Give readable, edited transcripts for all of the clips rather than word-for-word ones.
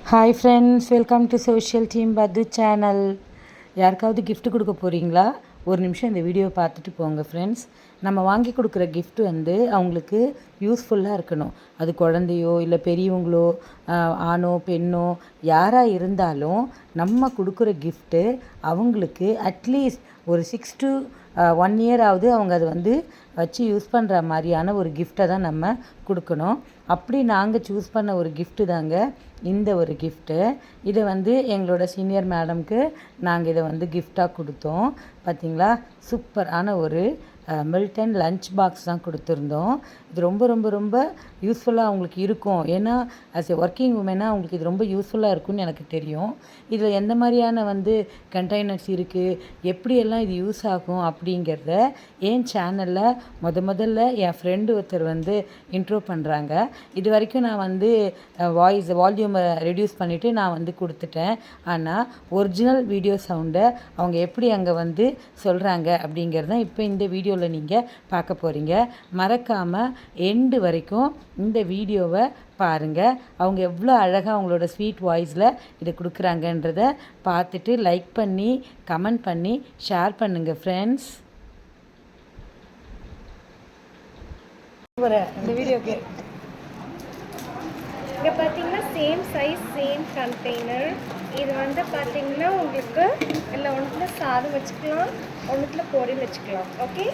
Hi friends, welcome to social team பத்து channel. யாருக்காவது gift கொடுக்க போகிறீங்களா? ஒரு நிமிஷம் இந்த வீடியோ பார்த்துட்டு போங்க ஃப்ரெண்ட்ஸ். நம்ம வாங்கி கொடுக்குற கிஃப்ட் அவங்களுக்கு யூஸ்ஃபுல்லாக இருக்கணும். அது குழந்தையோ இல்லை பெரியவங்களோ, ஆணோ பெண்ணோ யாராக இருந்தாலும் நம்ம கொடுக்குற கிஃப்ட்டு அவங்களுக்கு அட்லீஸ்ட் ஒரு 6 to 1 இயராவது அவங்க அதை வச்சு யூஸ் பண்ணுற மாதிரியான ஒரு கிஃப்டை தான் நம்ம கொடுக்கணும். அப்படி நாங்கள் சூஸ் பண்ண ஒரு கிஃப்ட்டு தாங்க இந்த ஒரு கிஃப்ட்டு. இதை எங்களோட சீனியர் மேடம்க்கு நாங்கள் இதை கிஃப்டாக கொடுத்தோம். பார்த்திங்களா, சூப்பரான ஒரு மில்டன் லஞ்ச் பாக்ஸ் தான் கொடுத்துருந்தோம். இது ரொம்ப ரொம்ப ரொம்ப யூஸ்ஃபுல்லாக அவங்களுக்கு இருக்கும். ஏன்னா ஆஸ் எ ஒர்க்கிங் உமனாக அவங்களுக்கு இது ரொம்ப யூஸ்ஃபுல்லாக இருக்கும்னு எனக்கு தெரியும். இதில் எந்த மாதிரியான கண்டெய்னர்ஸ் இருக்குது, எப்படியெல்லாம் இது யூஸ் ஆகும் அப்படிங்கிறத என் சேனலில் முதல்ல என் ஃப்ரெண்டு ஒருத்தர் இன்ட்ரோ பண்ணுறாங்க. இது வரைக்கும் நான் வால்யூமை ரெடியூஸ் பண்ணிவிட்டு நான் கொடுத்துட்டேன். ஆனால் ஒரிஜினல் வீடியோ சவுண்டை அவங்க எப்படி அங்கே சொல்கிறாங்க அப்படிங்கிறத இப்போ இந்த வீடியோவில் நீங்கள் பார்க்க போகிறீங்க. மறக்காமல் எண்டு வரைக்கும் இந்த வீடியோவை பாருங்கள். அவங்க எவ்வளோ அழகாக அவங்களோட ஸ்வீட் வாய்ஸில் இதை கொடுக்குறாங்கன்றதை பார்த்துட்டு லைக் பண்ணி கமெண்ட் பண்ணி ஷேர் பண்ணுங்கள் ஃப்ரெண்ட்ஸ். இந்த வீடியோக்கு இங்கே பார்த்தீங்கன்னா சேம் சைஸ் சேம் கண்டெய்னர். இது பார்த்தீங்கன்னா உங்களுக்கு இல்லை ஒன்றுத்தில் சாதம் வச்சுக்கலாம், ஒன்றுத்தில் பொரியல் வச்சுக்கலாம். ஓகே,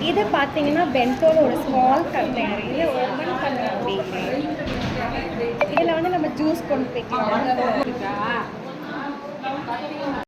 இது பார்த்தீங்கன்னா பென்டோட ஒரு ஸ்மால் கண்டெய்னர். இதில் ஓப்பன் பண்ண முடியுது. இதில் நம்ம ஜூஸ் கொண்டு போய்க்கலாம்.